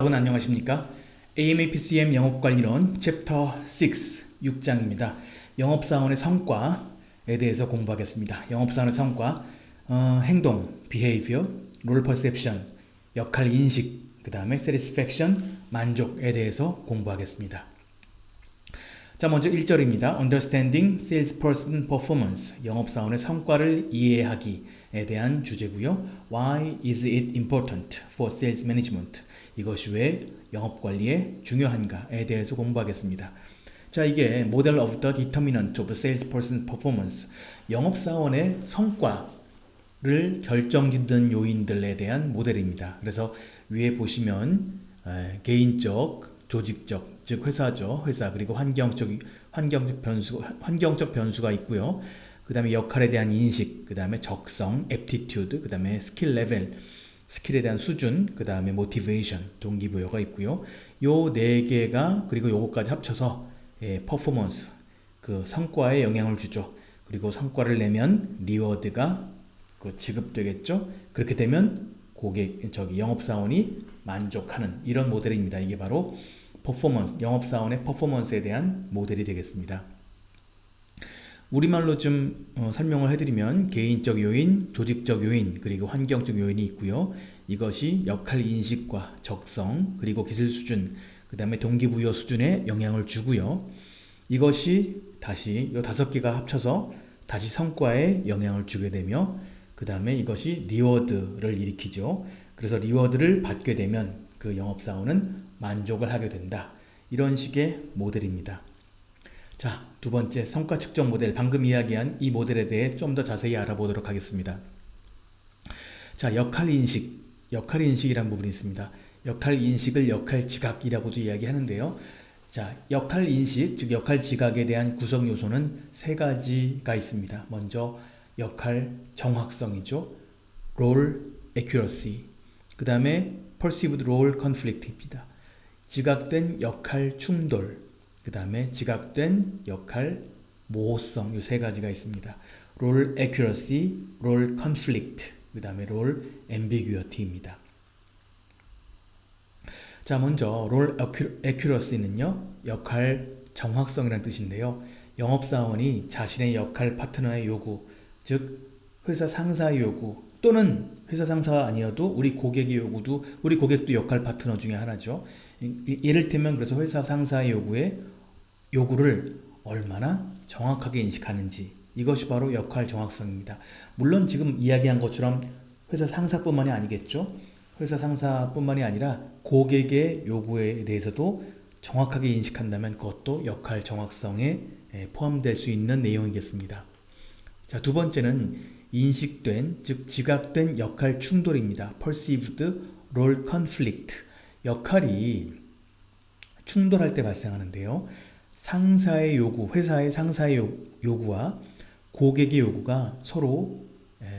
여러분 안녕하십니까? AMAPCM 영업관리론 챕터 6장입니다. 영업사원의 성과에 대해서 공부하겠습니다. 영업사원의 성과, 행동, behavior, role perception, 역할 인식, 그 다음에 satisfaction, 만족에 대해서 공부하겠습니다. 자, 먼저 1절입니다. Understanding salesperson performance, 영업사원의 성과를 이해하기에 대한 주제고요. Why is it important for sales management? 이것이 왜 영업관리에 중요한가에 대해서 공부하겠습니다. 자, 이게 Model of the Determinant of Salesperson Performance, 영업사원의 성과를 결정짓는 요인들에 대한 모델입니다. 그래서 위에 보시면 개인적, 조직적, 즉 회사 그리고 환경적 변수가 있고요. 그 다음에 역할에 대한 인식, 그 다음에 적성, aptitude, 그 다음에 스킬 레벨, 스킬에 대한 수준, 그 다음에 motivation, 동기부여가 있고요. 요 네 개가 그리고 요거까지 합쳐서 performance, 그 성과에 영향을 주죠. 그리고 성과를 내면 리워드가 지급되겠죠. 그렇게 되면 영업사원이 만족하는 이런 모델입니다. 이게 바로 퍼포먼스, 영업사원의 퍼포먼스에 대한 모델이 되겠습니다. 우리말로 좀 설명을 해드리면 개인적 요인, 조직적 요인, 그리고 환경적 요인이 있고요. 이것이 역할 인식과 적성, 그리고 기술 수준, 그 다음에 동기부여 수준에 영향을 주고요. 이것이 다시 이 5개가 합쳐서 다시 성과에 영향을 주게 되며, 그 다음에 이것이 리워드를 일으키죠. 그래서 리워드를 받게 되면 그 영업사원은 만족을 하게 된다. 이런 식의 모델입니다. 자, 두 번째 성과 측정 모델, 방금 이야기한 이 모델에 대해 좀 더 자세히 알아보도록 하겠습니다. 자, 역할 인식이란 부분이 있습니다. 역할 인식을 역할 지각이라고도 이야기하는데요. 자, 역할 인식, 즉 역할 지각에 대한 구성 요소는 3가지가 있습니다. 먼저 역할 정확성이죠. role accuracy. 그 다음에 perceived role conflict입니다. 지각된 역할 충돌, 그 다음에 지각된 역할 모호성, 이 3가지가 있습니다. role accuracy, role conflict, 그 다음에 role ambiguity입니다. 자, 먼저 role accuracy는요, 역할 정확성이라는 뜻인데요. 영업사원이 자신의 역할 파트너의 요구, 즉 회사 상사의 요구, 또는 회사 상사가 아니어도 우리 고객의 요구도, 우리 고객도 역할 파트너 중에 하나죠. 이를테면 그래서 회사 상사의 요구를 얼마나 정확하게 인식하는지, 이것이 바로 역할 정확성입니다. 물론 지금 이야기한 것처럼 회사 상사뿐만이 아니겠죠. 회사 상사뿐만이 아니라 고객의 요구에 대해서도 정확하게 인식한다면 그것도 역할 정확성에 포함될 수 있는 내용이겠습니다. 자, 두 번째는 인식된, 즉 지각된 역할 충돌입니다. perceived role conflict. 역할이 충돌할 때 발생하는데요. 상사의 요구, 회사의 상사의 요구와 고객의 요구가 서로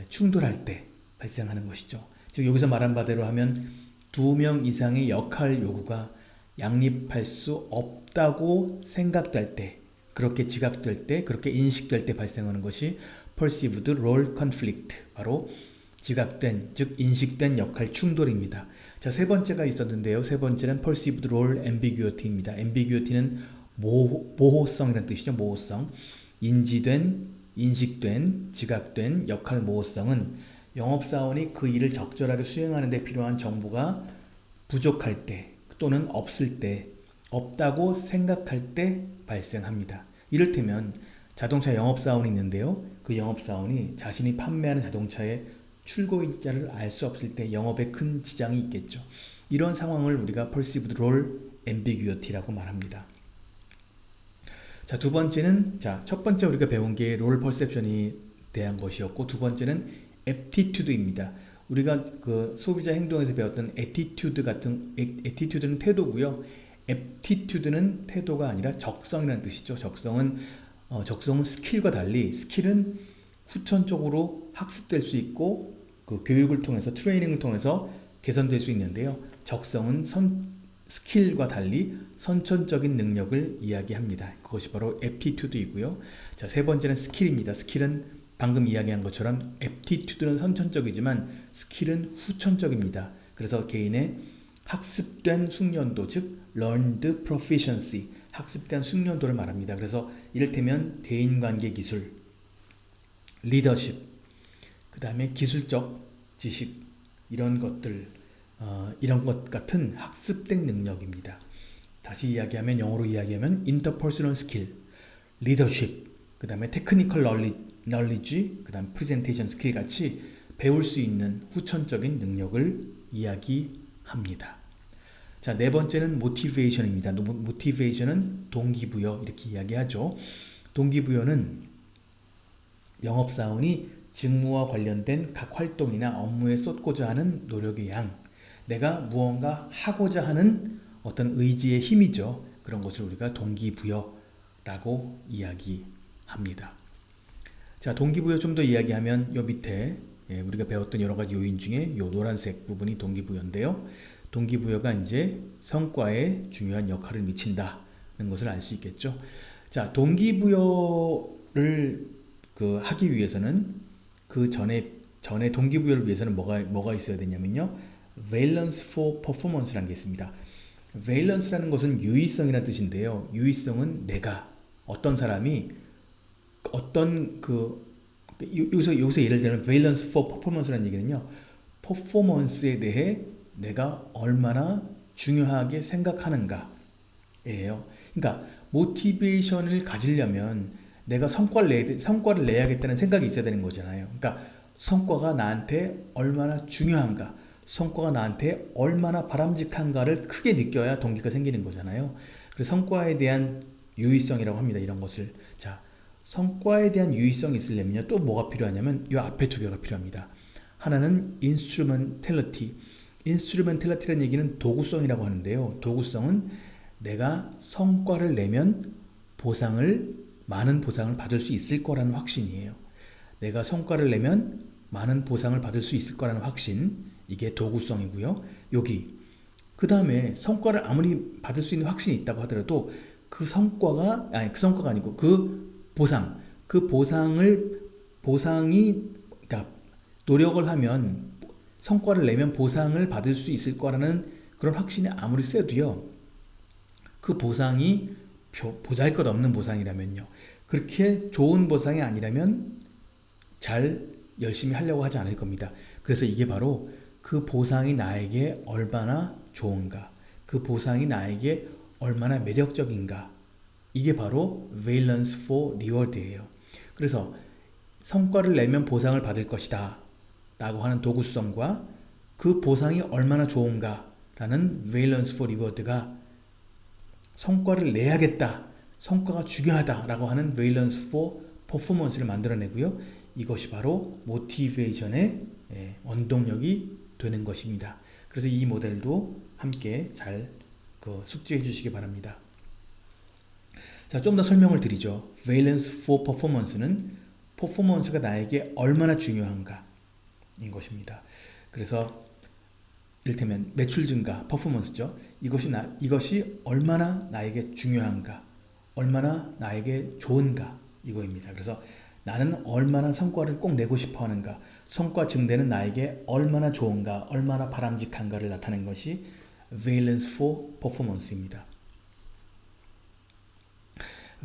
충돌할 때 발생하는 것이죠. 즉 여기서 말한 바대로 하면 2명 이상의 역할 요구가 양립할 수 없다고 생각될 때, 그렇게 지각될 때, 그렇게 인식될 때 발생하는 것이 perceived role conflict, 바로 지각된, 즉 인식된 역할 충돌입니다. 자, 3번째가 있었는데요. 3번째는 perceived role ambiguity입니다. ambiguity는 모호성이라는 뜻이죠. 모호성. 인식된, 지각된 역할 모호성은 영업사원이 그 일을 적절하게 수행하는 데 필요한 정보가 부족할 때, 또는 없을 때, 없다고 생각할 때 발생합니다. 이를테면 자동차 영업사원이 있는데요. 그 영업사원이 자신이 판매하는 자동차의 출고일자를 알 수 없을 때 영업에 큰 지장이 있겠죠. 이런 상황을 우리가 perceived role ambiguity라고 말합니다. 자, 두 번째는, 첫 번째 우리가 배운 게 role perception에 대한 것이었고, 두 번째는 aptitude입니다. 우리가 그 소비자 행동에서 배웠던 attitude는 태도고요. aptitude는 태도가 아니라 적성이라는 뜻이죠. 적성은 스킬과 달리, 스킬은 후천적으로 학습될 수 있고 그 교육을 통해서, 트레이닝을 통해서 개선될 수 있는데요. 적성은 스킬과 달리 선천적인 능력을 이야기합니다. 그것이 바로 aptitude이고요. 자, 3번째는 스킬입니다. 스킬은 방금 이야기한 것처럼 aptitude는 선천적이지만 스킬은 후천적입니다. 그래서 개인의 학습된 숙련도, 즉 learned proficiency, 학습된 숙련도를 말합니다. 그래서 이를테면 대인관계 기술, 리더십, 그 다음에 기술적 지식, 이런 것들, 이런 것 같은 학습된 능력입니다. 다시 이야기하면, 영어로 이야기하면 interpersonal skill, leadership, 그 다음에 technical knowledge, 그 다음 presentation skill 같이 배울 수 있는 후천적인 능력을 이야기합니다. 자, 네 번째는 motivation입니다. motivation은 동기부여, 이렇게 이야기하죠. 동기부여는 영업사원이 직무와 관련된 각 활동이나 업무에 쏟고자 하는 노력의 양, 내가 무언가 하고자 하는 어떤 의지의 힘이죠. 그런 것을 우리가 동기부여라고 이야기합니다. 자, 동기부여 좀 더 이야기하면 요 밑에 우리가 배웠던 여러 가지 요인 중에 요 노란색 부분이 동기부여인데요. 동기부여가 이제 성과에 중요한 역할을 미친다는 것을 알 수 있겠죠. 자, 동기부여를 하기 위해서는 그 전에 동기부여를 위해서는 뭐가 있어야 되냐면요. valence for performance라는 게 있습니다. valence라는 것은 유의성이라는 뜻인데요. 유의성은 내가 어떤 사람이 어떤 여기서 예를 들면 valence for performance라는 얘기는요. 퍼포먼스에 대해 내가 얼마나 중요하게 생각하는가예요. 그러니까 모티베이션을 가지려면 내가 성과를 내야겠다는 생각이 있어야 되는 거잖아요. 그러니까 성과가 나한테 얼마나 중요한가, 성과가 나한테 얼마나 바람직한가를 크게 느껴야 동기가 생기는 거잖아요. 그래서 성과에 대한 유의성이라고 합니다. 이런 것을. 자, 성과에 대한 유의성이 있으려면요. 또 뭐가 필요하냐면 이 앞에 두 개가 필요합니다. 하나는 instrumentality. instrumentality라는 얘기는 도구성이라고 하는데요. 도구성은 내가 성과를 내면 많은 보상을 받을 수 있을 거라는 확신이에요. 내가 성과를 내면 많은 보상을 받을 수 있을 거라는 확신, 이게 도구성이고요. 그 다음에 성과를 아무리 받을 수 있는 확신이 있다고 하더라도 그 성과가 아니고 그러니까 노력을 하면, 성과를 내면 보상을 받을 수 있을 거라는 그런 확신이 아무리 세도요, 그 보상이 보잘것없는 보상이라면요, 그렇게 좋은 보상이 아니라면 열심히 하려고 하지 않을 겁니다. 그래서 이게 바로 그 보상이 나에게 얼마나 좋은가, 그 보상이 나에게 얼마나 매력적인가, 이게 바로 valence for reward예요. 그래서 성과를 내면 보상을 받을 것이다 라고 하는 도구성과 그 보상이 얼마나 좋은가 라는 valence for reward가 성과를 내야겠다, 성과가 중요하다 라고 하는 valence for performance를 만들어내고요. 이것이 바로 모티베이션의 원동력이 되는 것입니다. 그래서 이 모델도 함께 잘 숙지해 주시기 바랍니다. 자, 좀 더 설명을 드리죠. valence for performance는 퍼포먼스가 나에게 얼마나 중요한가 인 것입니다. 그래서 이를테면 매출 증가, 퍼포먼스죠. 이것이 얼마나 나에게 중요한가, 얼마나 나에게 좋은가, 이거입니다. 그래서 나는 얼마나 성과를 꼭 내고 싶어 하는가, 성과 증대는 나에게 얼마나 좋은가, 얼마나 바람직한가를 나타낸 것이 valence for performance입니다.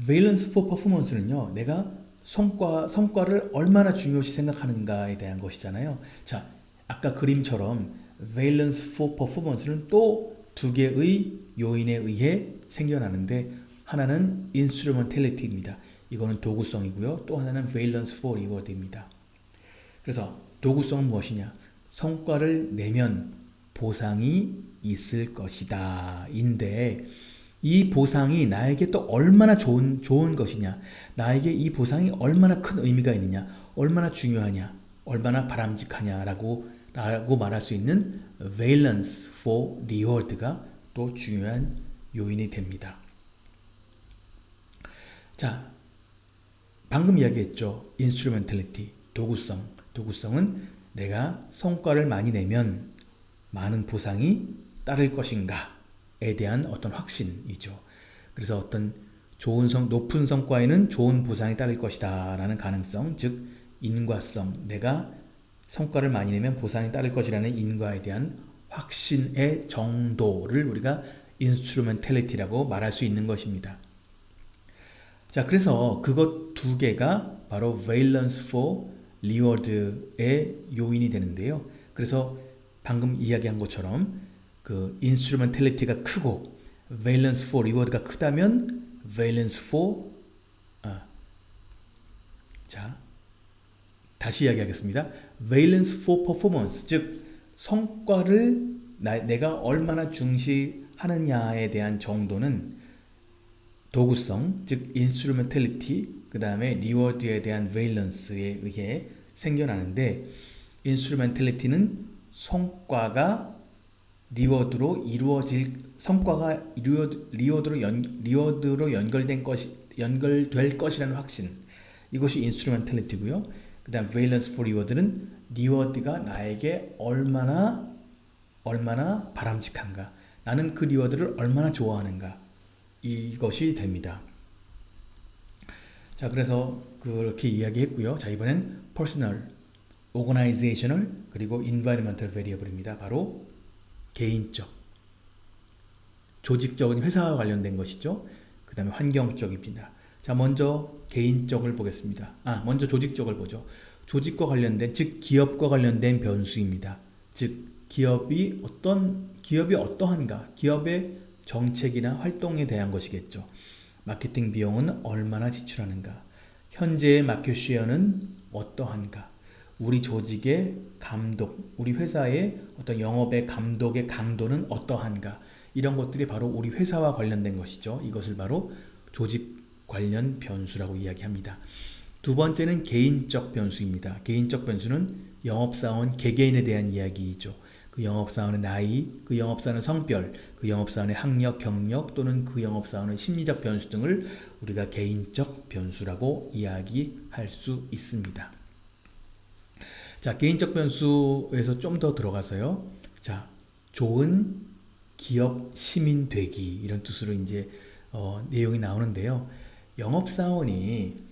valence for performance는요, 내가 성과를 얼마나 중요시 생각하는가에 대한 것이잖아요. 자, 아까 그림처럼 valence for performance는 또 두 개의 요인에 의해 생겨나는데, 하나는 instrumentality입니다. 이거는 도구성이고요. 또 하나는 valence for reward입니다. 그래서 도구성은 무엇이냐? 성과를 내면 보상이 있을 것이다 인데, 이 보상이 나에게 또 얼마나 좋은 것이냐, 나에게 이 보상이 얼마나 큰 의미가 있느냐, 얼마나 중요하냐, 얼마나 바람직하냐라고 말할 수 있는 valence for reward가 또 중요한 요인이 됩니다. 자, 방금 이야기했죠. instrumentality, 도구성은 내가 성과를 많이 내면 많은 보상이 따를 것인가에 대한 어떤 확신이죠. 그래서 어떤 높은 성과에는 좋은 보상이 따를 것이다 라는 가능성, 즉 인과성, 내가 성과를 많이 내면 보상이 따를 것이라는 인과에 대한 확신의 정도를 우리가 instrumentality라고 말할 수 있는 것입니다. 자, 그래서 그것 두 개가 바로 valence for reward의 요인이 되는데요. 그래서 방금 이야기한 것처럼 그 instrumentality가 크고 valence for reward가 크다면 valence for 자, 다시 이야기하겠습니다. valence for performance, 즉 성과를 내가 얼마나 중시하느냐에 대한 정도는 도구성, 즉 instrumentality, 그 다음에 reward에 대한 valence에 의해 생겨나는데 instrumentality는 성과가 리워드로 연결될 것이라는 확신, 이것이 instrumentality고요. 그 다음 valence for reward는 리워드가 나에게 얼마나 바람직한가, 나는 그 리워드를 얼마나 좋아하는가, 이것이 됩니다. 자, 그래서 그렇게 이야기했고요. 자, 이번엔 personal, organizational, 그리고 environmental variable입니다. 바로 개인적, 조직적은 회사와 관련된 것이죠. 그 다음에 환경적입니다. 자, 먼저 개인적을 보겠습니다. 먼저 조직적을 보죠. 조직과 관련된, 즉 기업과 관련된 변수입니다. 즉 기업이 어떠한가, 기업의 정책이나 활동에 대한 것이겠죠. 마케팅 비용은 얼마나 지출하는가, 현재의 마켓 쉐어는 어떠한가, 우리 조직의 감독, 우리 회사의 어떤 영업의 감독의 강도는 어떠한가, 이런 것들이 바로 우리 회사와 관련된 것이죠. 이것을 바로 조직 관련 변수라고 이야기합니다. 두 번째는 개인적 변수입니다. 개인적 변수는 영업사원 개개인에 대한 이야기이죠. 그 영업사원의 나이, 그 영업사원의 성별, 그 영업사원의 학력, 경력, 또는 그 영업사원의 심리적 변수 등을 우리가 개인적 변수라고 이야기할 수 있습니다. 자, 개인적 변수에서 좀 더 들어가서요. 자, 좋은 기업 시민 되기, 이런 뜻으로 이제 내용이 나오는데요. 영업사원이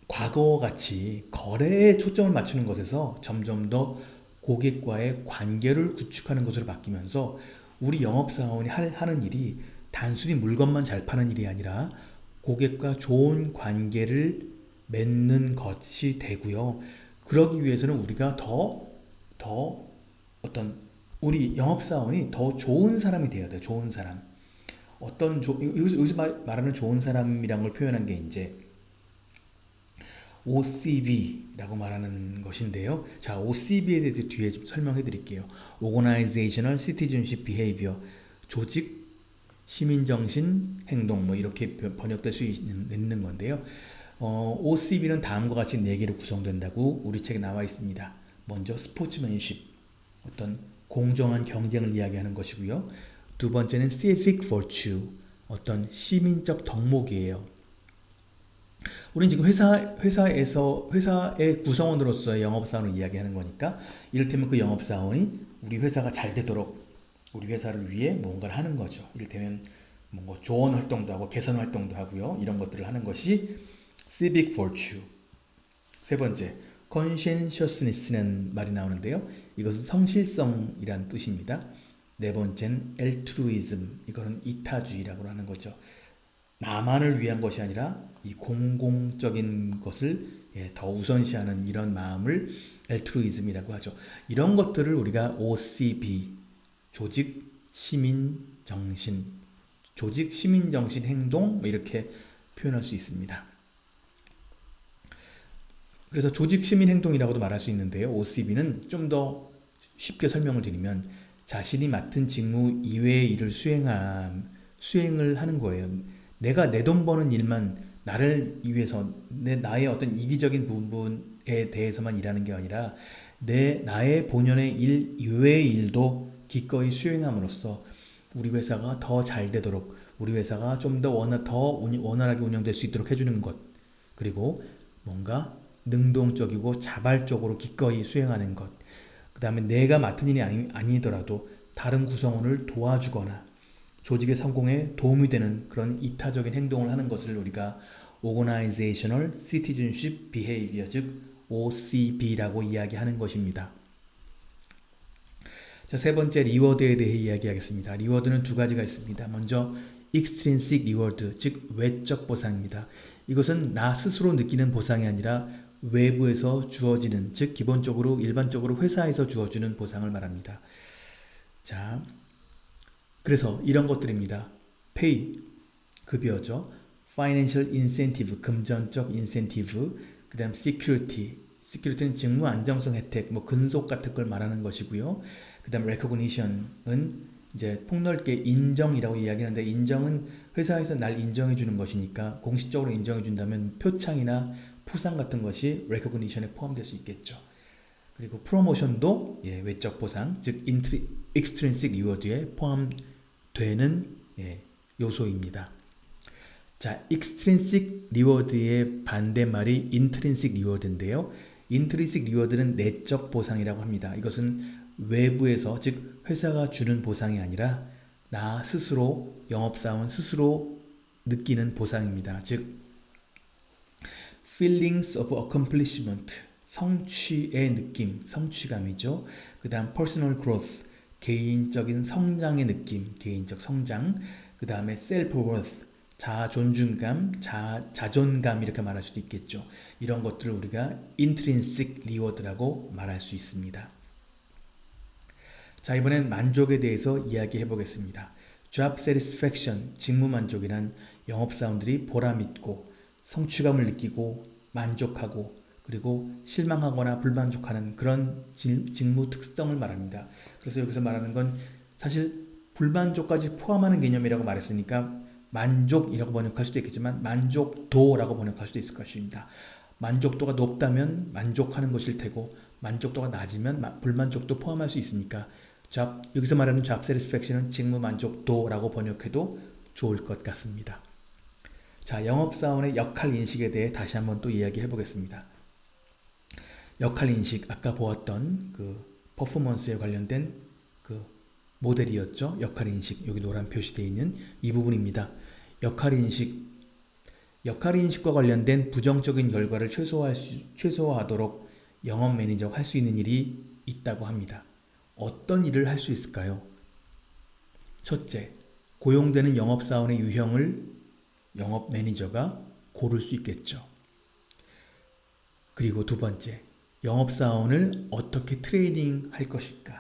과거와 같이 거래에 초점을 맞추는 것에서 점점 더 고객과의 관계를 구축하는 것으로 바뀌면서 우리 영업사원이 하는 일이 단순히 물건만 잘 파는 일이 아니라 고객과 좋은 관계를 맺는 것이 되고요. 그러기 위해서는 우리가 우리 영업사원이 더 좋은 사람이 되어야 돼요. 좋은 사람. 여기서 말하는 좋은 사람이란 걸 표현한 게 이제 OCB라고 말하는 것인데요. 자, OCB에 대해서 뒤에 좀 설명해 드릴게요. Organizational Citizenship Behavior, 조직, 시민정신, 행동, 뭐 이렇게 번역될 수 있는 건데요. OCB는 다음과 같이 4개로 구성된다고 우리 책에 나와 있습니다. 먼저 스포츠맨십, 어떤 공정한 경쟁을 이야기하는 것이고요. 두 번째는 civic virtue, 어떤 시민적 덕목이에요. 우리는 지금 회사의 구성원으로서의 영업사원을 이야기하는 거니까, 이를테면 그 영업사원이 우리 회사가 잘 되도록 우리 회사를 위해 뭔가를 하는 거죠. 이를테면 뭔가 조언 활동도 하고 개선 활동도 하고요. 이런 것들을 하는 것이 civic virtue. 세 번째, conscientiousness는 말이 나오는데요. 이것은 성실성이란 뜻입니다. 네 번째는 altruism, 이거는 이타주의라고 하는 거죠. 나만을 위한 것이 아니라 이 공공적인 것을 더 우선시하는 이런 마음을 altruism이라고 하죠. 이런 것들을 우리가 OCB, 조직 시민 정신 행동, 이렇게 표현할 수 있습니다. 그래서 조직 시민 행동이라고도 말할 수 있는데요. OCB는 좀 더 쉽게 설명을 드리면 자신이 맡은 직무 이외의 일을 수행을 하는 거예요. 내가 내 돈 버는 일만 나를 위해서, 나의 어떤 이기적인 부분에 대해서만 일하는 게 아니라 나의 본연의 일 이외의 일도 기꺼이 수행함으로써 우리 회사가 더 잘 되도록, 우리 회사가 좀 더 원활하게 운영될 수 있도록 해주는 것, 그리고 뭔가 능동적이고 자발적으로 기꺼이 수행하는 것, 그 다음에 내가 맡은 일이 아니더라도 다른 구성원을 도와주거나 조직의 성공에 도움이 되는 그런 이타적인 행동을 하는 것을 우리가 Organizational Citizenship Behavior, 즉 OCB라고 이야기하는 것입니다. 자, 세 번째 리워드에 대해 이야기하겠습니다. 리워드는 두 가지가 있습니다. 먼저 extrinsic reward, 즉 외적 보상입니다. 이것은 나 스스로 느끼는 보상이 아니라 외부에서 주어지는, 즉 기본적으로 일반적으로 회사에서 주어주는 보상을 말합니다. 자, 그래서 이런 것들입니다. pay, 급여죠. financial incentive, 금전적 인센티브, 그 다음 security, security는 직무 안정성 혜택, 뭐 근속 같은 걸 말하는 것이고요. 그 다음 recognition은 이제 폭넓게 인정이라고 이야기하는데, 인정은 회사에서 날 인정해 주는 것이니까 공식적으로 인정해 준다면 표창이나 포상 같은 것이 recognition에 포함될 수 있겠죠. 그리고 프로모션도 외적 보상, 즉 extrinsic reward에 포함되는 요소입니다. 자, extrinsic reward의 반대말이 intrinsic reward인데요. intrinsic reward는 내적 보상이라고 합니다. 이것은 외부에서, 즉 회사가 주는 보상이 아니라 나 스스로, 영업사원 스스로 느끼는 보상입니다. 즉 feelings of accomplishment, 성취의 느낌, 성취감이죠. 그 다음 personal growth, 개인적인 성장의 느낌, 개인적 성장. 그 다음에 self-worth, 자존중감, 자존감 이렇게 말할 수도 있겠죠. 이런 것들을 우리가 intrinsic reward라고 말할 수 있습니다. 자, 이번엔 만족에 대해서 이야기해 보겠습니다. job satisfaction, 직무 만족이란 영업사원들이 보람있고 성취감을 느끼고 만족하고 그리고 실망하거나 불만족하는 그런 직무 특성을 말합니다. 그래서 여기서 말하는 건 사실 불만족까지 포함하는 개념이라고 말했으니까 만족이라고 번역할 수도 있겠지만 만족도라고 번역할 수도 있을 것입니다. 만족도가 높다면 만족하는 것일 테고 만족도가 낮으면 불만족도 포함할 수 있으니까 여기서 말하는 job satisfaction은 직무 만족도라고 번역해도 좋을 것 같습니다. 자, 영업사원의 역할 인식에 대해 다시 한번 또 이야기해 보겠습니다. 역할 인식, 아까 보았던 그 퍼포먼스에 관련된 그 모델이었죠. 역할 인식, 여기 노란 표시되어 있는 이 부분입니다. 역할 인식과 관련된 부정적인 결과를 최소화하도록 영업 매니저가 할 수 있는 일이 있다고 합니다. 어떤 일을 할 수 있을까요? 첫째, 고용되는 영업사원의 유형을 영업 매니저가 고를 수 있겠죠. 그리고 두 번째, 영업사원을 어떻게 트레이닝 할 것인가에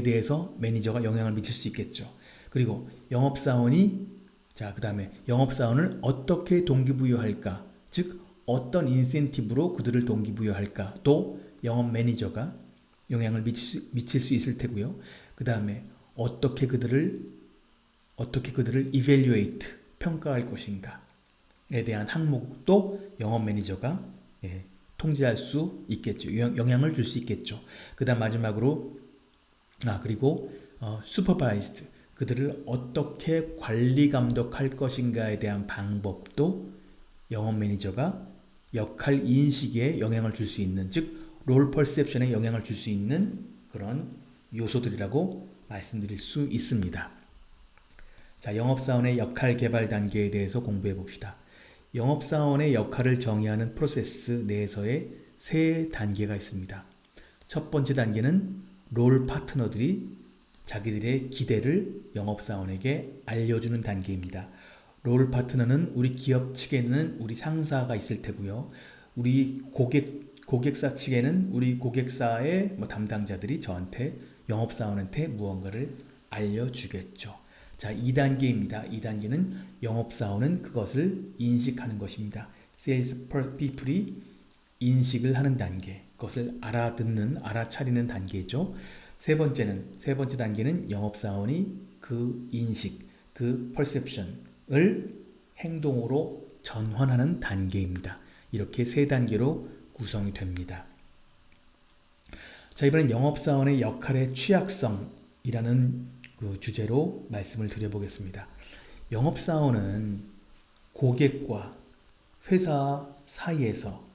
대해서 매니저가 영향을 미칠 수 있겠죠. 그리고 그 다음에 영업사원을 어떻게 동기부여할까, 즉 어떤 인센티브로 그들을 동기부여할까 또 영업 매니저가 영향을 미칠 수 있을 테고요. 그 다음에 어떻게 그들을 evaluate, 평가할 것인가에 대한 항목도 영업 매니저가 통제할 수 있겠죠. 영향을 줄 수 있겠죠. 그 다음 마지막으로 그리고 supervised, 그들을 어떻게 관리 감독할 것인가에 대한 방법도 영업 매니저가 역할 인식에 영향을 줄 수 있는, 즉 롤 퍼셉션에 영향을 줄 수 있는 그런 요소들이라고 말씀드릴 수 있습니다. 자, 영업사원의 역할 개발 단계에 대해서 공부해 봅시다. 영업사원의 역할을 정의하는 프로세스 내에서의 세 단계가 있습니다. 첫 번째 단계는 롤 파트너들이 자기들의 기대를 영업사원에게 알려주는 단계입니다. 롤 파트너는 우리 기업 측에는 우리 상사가 있을 테고요. 우리 고객사 측에는 우리 고객사의 담당자들이 저한테, 영업사원한테 무언가를 알려주겠죠. 자, 2단계입니다. 2단계는 영업사원은 그것을 인식하는 것입니다. Sales people이 인식을 하는 단계, 그것을 알아차리는 단계죠. 세 번째 단계는 영업사원이 그 인식, 그 perception을 행동으로 전환하는 단계입니다. 이렇게 세 단계로 구성이 됩니다. 자, 이번엔 영업사원의 역할의 취약성이라는 그 주제로 말씀을 드려보겠습니다. 영업사원은 고객과 회사 사이에서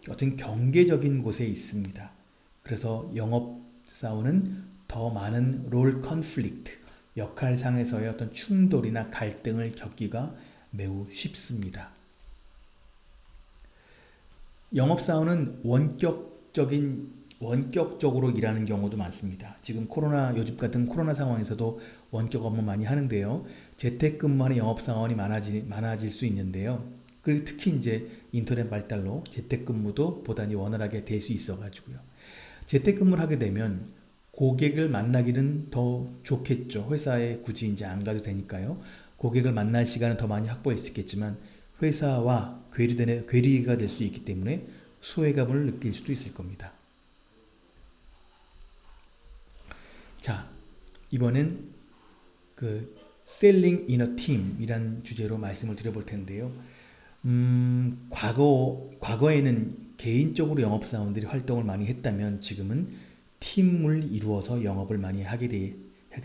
어떤 경계적인 곳에 있습니다. 그래서 영업사원은 더 많은 롤 컨플릭트, 역할상에서의 어떤 충돌이나 갈등을 겪기가 매우 쉽습니다. 영업사원은 원격적인 원격적으로 일하는 경우도 많습니다. 지금 요즘 같은 코로나 상황에서도 원격 업무 많이 하는데요. 재택근무하는 영업사원이 많아질 수 있는데요. 그리고 특히 이제 인터넷 발달로 재택근무도 보다니 원활하게 될 수 있어가지고요. 재택근무를 하게 되면 고객을 만나기는 더 좋겠죠. 회사에 굳이 이제 안 가도 되니까요. 고객을 만날 시간은 더 많이 확보할 수 있겠지만 회사와 괴리가 될 수 있기 때문에 소외감을 느낄 수도 있을 겁니다. 자, 이번엔 그 Selling in a Team 이란 주제로 말씀을 드려볼 텐데요. 과거에는 개인적으로 영업사원들이 활동을 많이 했다면 지금은 팀을 이루어서 영업을 많이 하게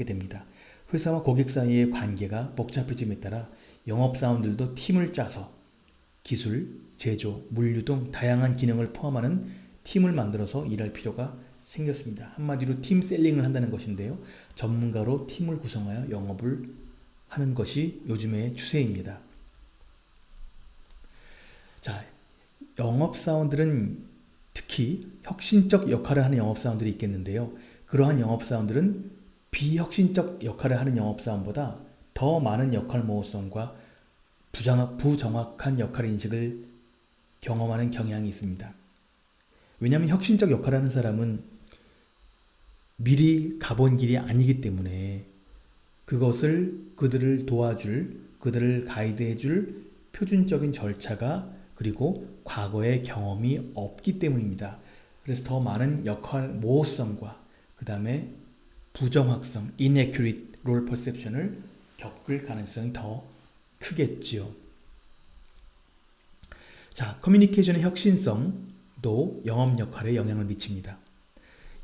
됩니다. 회사와 고객 사이의 관계가 복잡해짐에 따라 영업사원들도 팀을 짜서 기술, 제조, 물류 등 다양한 기능을 포함하는 팀을 만들어서 일할 필요가 생겼습니다. 한마디로 팀 셀링을 한다는 것인데요. 전문가로 팀을 구성하여 영업을 하는 것이 요즘의 추세입니다. 자, 영업사원들은 특히 혁신적 역할을 하는 영업사원들이 있겠는데요. 그러한 영업사원들은 비혁신적 역할을 하는 영업사원보다 더 많은 역할 모호성과 부정확한 역할 인식을 경험하는 경향이 있습니다. 왜냐하면 혁신적 역할을 하는 사람은 미리 가본 길이 아니기 때문에 그들을 도와줄, 그들을 가이드해줄 표준적인 절차가 그리고 과거의 경험이 없기 때문입니다. 그래서 더 많은 역할 모호성과 그 다음에 부정확성, inaccurate role perception을 겪을 가능성이 더 크겠지요. 자, 커뮤니케이션의 혁신성도 영업 역할에 영향을 미칩니다.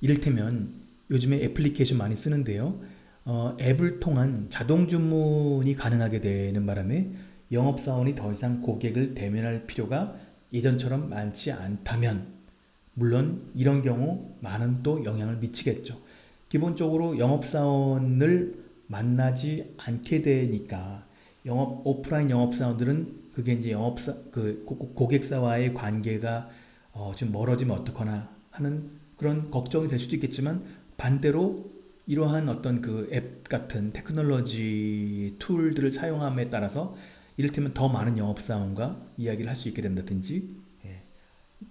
이를테면 요즘에 애플리케이션 많이 쓰는데요. 앱을 통한 자동 주문이 가능하게 되는 바람에 영업사원이 더 이상 고객을 대면할 필요가 예전처럼 많지 않다면 물론 이런 경우 많은 또 영향을 미치겠죠. 기본적으로 영업사원을 만나지 않게 되니까 오프라인 영업사원들은 그게 이제 고객사와의 관계가 좀 멀어지면 어떡하나 하는 그런 걱정이 될 수도 있겠지만 반대로 이러한 어떤 그 앱 같은 테크놀로지 툴들을 사용함에 따라서 이를테면 더 많은 영업사원과 이야기를 할 수 있게 된다든지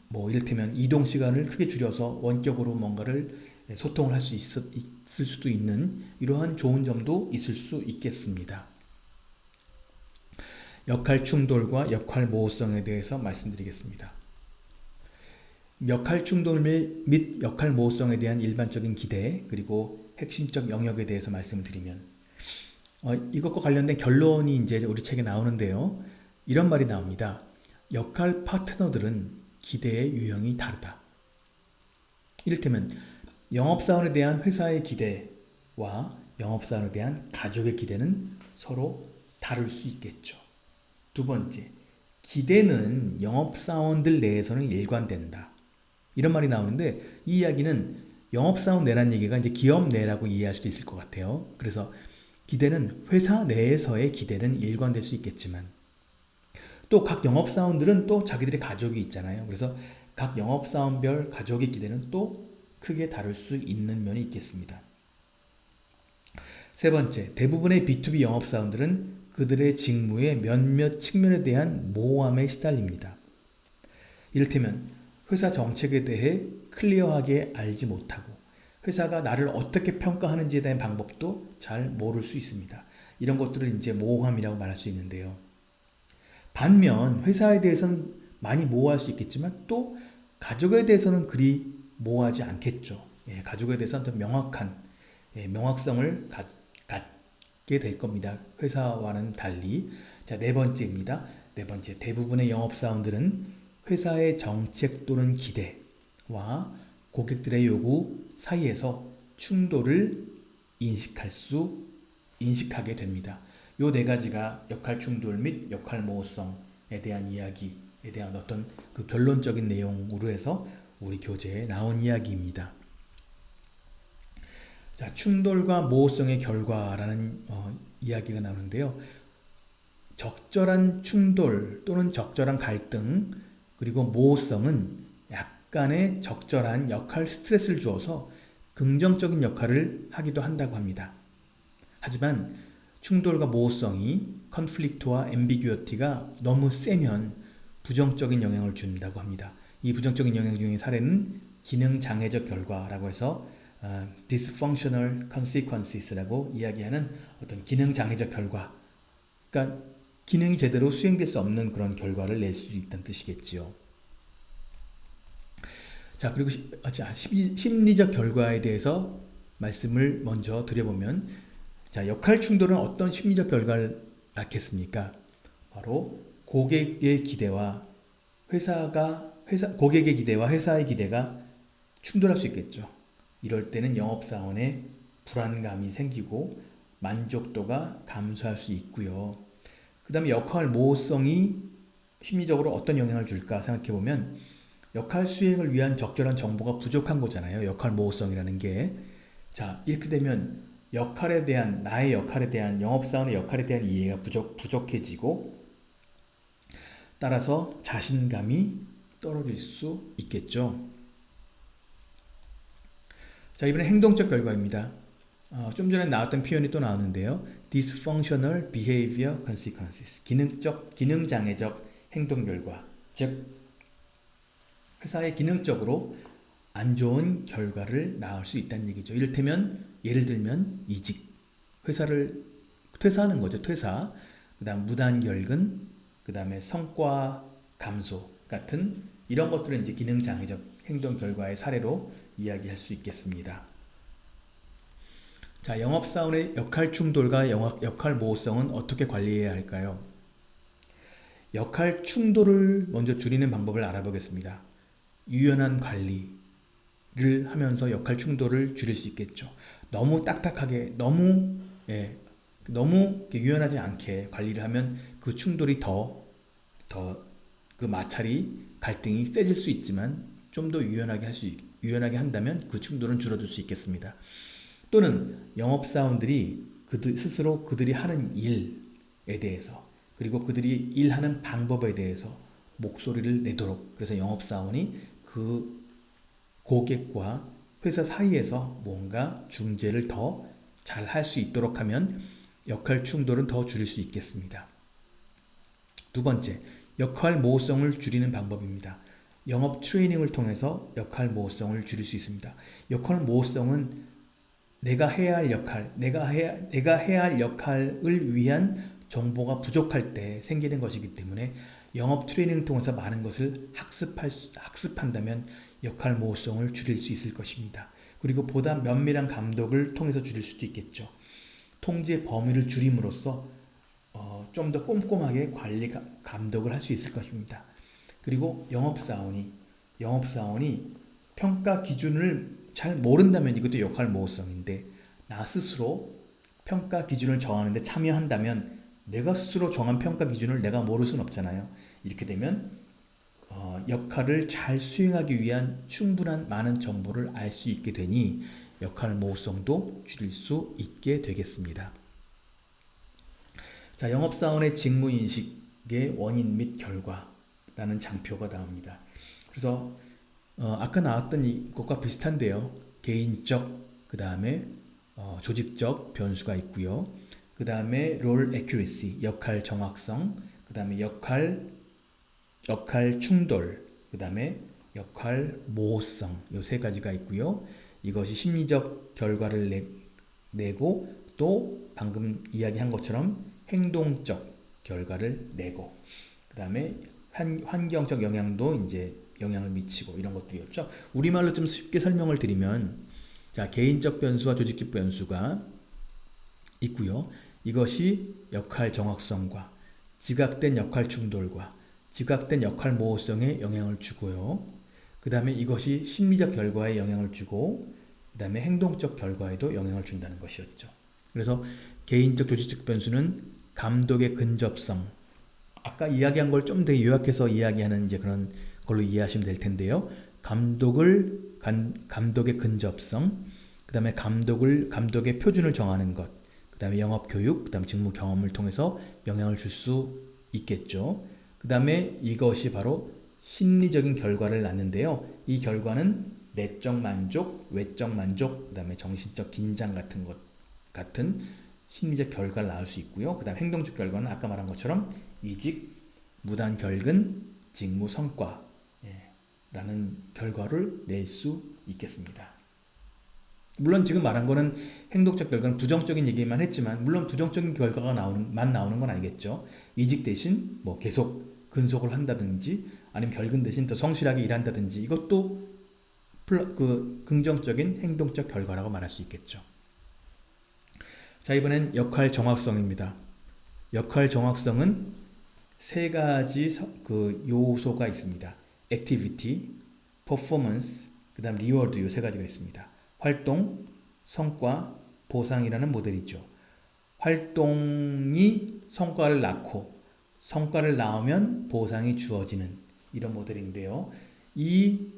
뭐 이를테면 이동 시간을 크게 줄여서 원격으로 뭔가를 소통을 할 수 있을 수도 있는 이러한 좋은 점도 있을 수 있겠습니다. 역할 충돌과 역할 모호성에 대해서 말씀드리겠습니다. 역할 충돌 및 역할 모호성에 대한 일반적인 기대 그리고 핵심적 영역에 대해서 말씀을 드리면 이것과 관련된 결론이 이제 우리 책에 나오는데요. 이런 말이 나옵니다. 역할 파트너들은 기대의 유형이 다르다. 이를테면 영업사원에 대한 회사의 기대와 영업사원에 대한 가족의 기대는 서로 다를 수 있겠죠. 두 번째, 기대는 영업사원들 내에서는 일관된다. 이런 말이 나오는데 이 이야기는 영업사원 내란 얘기가 이제 기업 내라고 이해할 수도 있을 것 같아요. 그래서 기대는 회사 내에서의 기대는 일관될 수 있겠지만 또 각 영업사원들은 또 자기들의 가족이 있잖아요. 그래서 각 영업사원별 가족의 기대는 또 크게 다를 수 있는 면이 있겠습니다. 세 번째, 대부분의 B2B 영업사원들은 그들의 직무의 몇몇 측면에 대한 모호함에 시달립니다. 이를테면 회사 정책에 대해 클리어하게 알지 못하고 회사가 나를 어떻게 평가하는지에 대한 방법도 잘 모를 수 있습니다. 이런 것들을 이제 모호함이라고 말할 수 있는데요. 반면 회사에 대해서는 많이 모호할 수 있겠지만 또 가족에 대해서는 그리 모호하지 않겠죠. 가족에 대해서는 더 명확한 명확성을 갖게 될 겁니다. 회사와는 달리. 자, 네 번째입니다. 네 번째, 대부분의 영업사원들은 회사의 정책 또는 기대와 고객들의 요구 사이에서 충돌을 인식하게 됩니다. 요 네 가지가 역할 충돌 및 역할 모호성에 대한 이야기에 대한 어떤 그 결론적인 내용으로 해서 우리 교재에 나온 이야기입니다. 자, 충돌과 모호성의 결과라는 이야기가 나오는데요. 적절한 충돌 또는 적절한 갈등 그리고 모호성은 간에 적절한 역할 스트레스를 주어서 긍정적인 역할을 하기도 한다고 합니다. 하지만 충돌과 모호성이 컨플릭트와 앰비규어티가 너무 세면 부정적인 영향을 준다고 합니다. 이 부정적인 영향 중의 사례는 기능장애적 결과라고 해서 dysfunctional consequences라고 이야기하는 어떤 기능장애적 결과, 그러니까 기능이 제대로 수행될 수 없는 그런 결과를 낼 수 있다는 뜻이겠지요. 자, 그리고 심리적 결과에 대해서 말씀을 먼저 드려보면, 자, 역할 충돌은 어떤 심리적 결과를 낳겠습니까? 바로 고객의 기대와 고객의 기대와 회사의 기대가 충돌할 수 있겠죠. 이럴 때는 영업사원의 불안감이 생기고 만족도가 감소할 수 있고요. 그 다음에 역할 모호성이 심리적으로 어떤 영향을 줄까 생각해보면, 역할 수행을 위한 적절한 정보가 부족한 거잖아요. 역할 모호성이라는 게. 자, 이렇게 되면 나의 역할에 대한, 영업사원의 역할에 대한 이해가 부족해지고, 따라서 자신감이 떨어질 수 있겠죠. 자, 이번엔 행동적 결과입니다. 좀 전에 나왔던 표현이 또 나오는데요. dysfunctional behavior consequences. 기능장애적 행동 결과. 즉, 회사에 기능적으로 안 좋은 결과를 낳을 수 있다는 얘기죠. 예를 들면 이직, 회사를 퇴사하는 거죠. 퇴사. 그다음 무단결근, 그다음에 성과 감소 같은 이런 것들은 이제 기능장애적 행동 결과의 사례로 이야기할 수 있겠습니다. 자, 영업사원의 역할 충돌과 역할 모호성은 어떻게 관리해야 할까요? 역할 충돌을 먼저 줄이는 방법을 알아보겠습니다. 유연한 관리를 하면서 역할 충돌을 줄일 수 있겠죠. 너무 딱딱하게, 너무 유연하지 않게 관리를 하면 그 충돌이 그 마찰이, 갈등이 세질 수 있지만, 좀 더 유연하게 한다면 그 충돌은 줄어들 수 있겠습니다. 또는 영업사원들이 스스로 그들이 하는 일에 대해서, 그리고 그들이 일하는 방법에 대해서 목소리를 내도록, 그래서 영업사원이 그 고객과 회사 사이에서 뭔가 중재를 더 잘 할 수 있도록 하면 역할 충돌은 더 줄일 수 있겠습니다. 두 번째, 역할 모호성을 줄이는 방법입니다. 영업 트레이닝을 통해서 역할 모호성을 줄일 수 있습니다. 역할 모호성은 내가 해야 할 역할을 위한 정보가 부족할 때 생기는 것이기 때문에 영업 트레이닝을 통해서 많은 것을 학습한다면 역할 모호성을 줄일 수 있을 것입니다. 그리고 보다 면밀한 감독을 통해서 줄일 수도 있겠죠. 통제 범위를 줄임으로써 좀 더 꼼꼼하게 관리 감독을 할 수 있을 것입니다. 그리고 영업사원이 평가 기준을 잘 모른다면 이것도 역할 모호성인데, 나 스스로 평가 기준을 정하는데 참여한다면 내가 스스로 정한 평가 기준을 내가 모를 수는 없잖아요. 이렇게 되면 역할을 잘 수행하기 위한 충분한 많은 정보를 알 수 있게 되니 역할 모호성도 줄일 수 있게 되겠습니다. 자, 영업사원의 직무인식의 원인 및 결과라는 장표가 나옵니다. 그래서 아까 나왔던 이것과 비슷한데요. 개인적, 그 다음에 조직적 변수가 있고요. 그 다음에 롤 애큐리시, 역할 정확성, 그 다음에 역할 충돌, 그 다음에 역할 모호성, 이 세 가지가 있고요. 이것이 심리적 결과를 내고, 또 방금 이야기한 것처럼 행동적 결과를 내고, 그 다음에 환경적 영향도 이제 영향을 미치고, 이런 것들이었죠. 우리말로 좀 쉽게 설명을 드리면, 자, 개인적 변수와 조직적 변수가 있고요. 이것이 역할 정확성과 지각된 역할 충돌과 지각된 역할 모호성에 영향을 주고요. 그 다음에 이것이 심리적 결과에 영향을 주고, 그 다음에 행동적 결과에도 영향을 준다는 것이었죠. 그래서 개인적 조직적 변수는 감독의 근접성, 아까 이야기한 걸 좀 더 요약해서 이야기하는 이제 그런 걸로 이해하시면 될 텐데요. 감독의 근접성, 그 다음에 감독의 표준을 정하는 것, 그 다음에 영업 교육, 그 다음에 직무 경험을 통해서 영향을 줄 수 있겠죠. 그 다음에 이것이 바로 심리적인 결과를 낳는데요. 이 결과는 내적 만족, 외적 만족, 그 다음에 정신적 긴장 같은 심리적 결과를 낳을 수 있고요. 그 다음 행동적 결과는 아까 말한 것처럼 이직, 무단 결근, 직무 성과 라는 결과를 낼 수 있겠습니다. 물론 지금 말한 거는 행동적 결과는 부정적인 얘기만 했지만 물론 부정적인 결과가 나오는 건 아니겠죠. 이직 대신 뭐 계속 근속을 한다든지 아니면 결근 대신 더 성실하게 일한다든지 이것도 긍정적인 행동적 결과라고 말할 수 있겠죠. 자, 이번엔 역할 정확성입니다. 역할 정확성은 세 가지 요소가 있습니다. 액티비티, 퍼포먼스, 그 다음 리워드 요 세 가지가 있습니다. 활동, 성과, 보상이라는 모델이죠. 활동이 성과를 낳고 성과를 낳으면 보상이 주어지는 이런 모델인데요. 이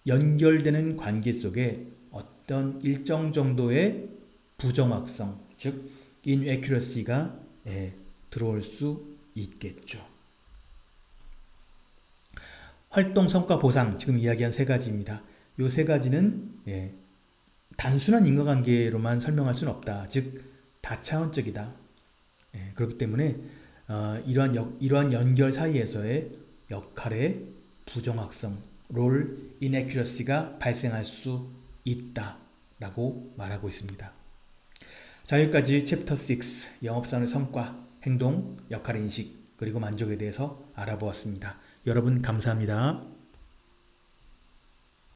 연결되는 관계 속에 어떤 일정 정도의 부정확성, 즉 inaccuracy가 들어올 수 있겠죠. 활동, 성과, 보상 지금 이야기한 세 가지입니다. 이 세 가지는 단순한 인과관계로만 설명할 수는 없다. 즉 다차원적이다. 그렇기 때문에 이러한 연결 사이에서의 역할의 부정확성, 롤 inaccuracy가 발생할 수 있다라고 말하고 있습니다. 자, 여기까지 챕터 6 영업사원의 성과, 행동, 역할 인식, 그리고 만족에 대해서 알아보았습니다. 여러분 감사합니다.